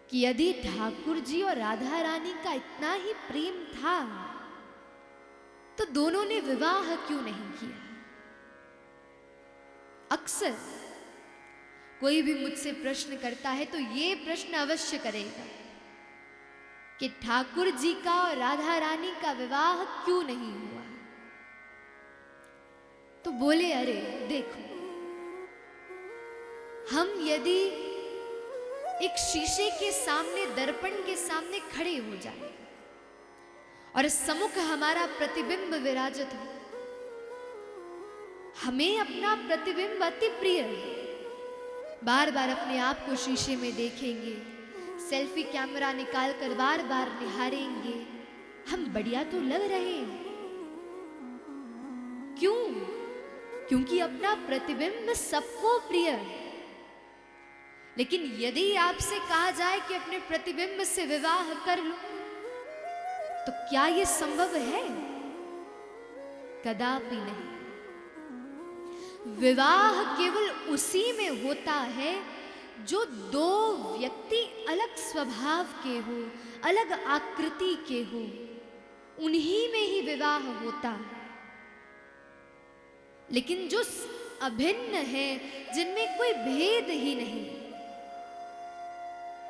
कि यदि ठाकुर जी और राधा रानी का इतना ही प्रेम था तो दोनों ने विवाह क्यों नहीं किया। अक्सर कोई भी मुझसे प्रश्न करता है तो ये प्रश्न अवश्य करेगा कि ठाकुर जी का और राधा रानी का विवाह क्यों नहीं हुआ। तो बोले, अरे देखो, हम यदि एक शीशे के सामने, दर्पण के सामने खड़े हो जाए और सम्मुख हमारा प्रतिबिंब विराजित हो, हमें अपना प्रतिबिंब अति प्रिय है, बार बार अपने आप को शीशे में देखेंगे, सेल्फी कैमरा निकाल कर बार बार निहारेंगे, हम बढ़िया तो लग रहे हैं। क्यों? क्योंकि अपना प्रतिबिंब सबको प्रिय है। लेकिन यदि आपसे कहा जाए कि अपने प्रतिबिंब से विवाह कर लो, तो क्या यह संभव है? कदापि नहीं। विवाह केवल उसी में होता है जो दो व्यक्ति अलग स्वभाव के हो, अलग आकृति के हो, उन्हीं में ही विवाह होता है। लेकिन जो अभिन्न है, जिनमें कोई भेद ही नहीं,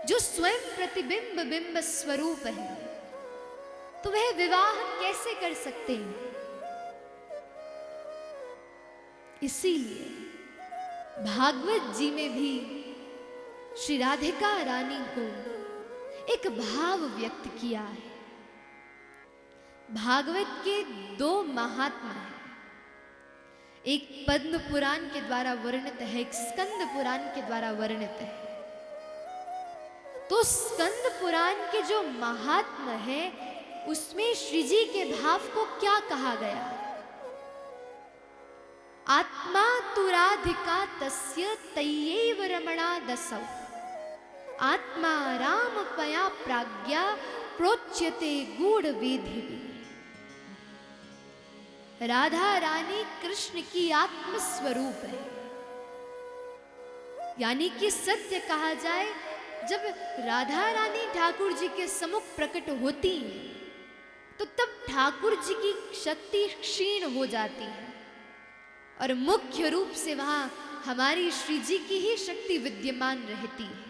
जो स्वयं प्रतिबिंब बिंब स्वरूप है, तो वह विवाह कैसे कर सकते हैं? इसीलिए भागवत जी में भी श्री राधिका रानी को एक भाव व्यक्त किया है। भागवत के दो महात्मा हैं, एक पद्म पुराण के द्वारा वर्णित है, एक स्कंद पुराण के द्वारा वर्णित है। तो स्कंद पुराण के जो महात्मा है, उसमें श्री जी के भाव को क्या कहा गया? आत्मा तु राधिका तस्य तयैव रमणा दसौ, आत्मा राम पया प्राज्ञा प्रोच्यते गूढ़ विधि। राधा रानी कृष्ण की आत्म स्वरूप है। यानी कि सत्य कहा जाए, जब राधा रानी ठाकुर जी के सम्मुख प्रकट होती है तो तब ठाकुर जी की शक्ति क्षीण हो जाती है और मुख्य रूप से वहां हमारी श्री जी की ही शक्ति विद्यमान रहती है।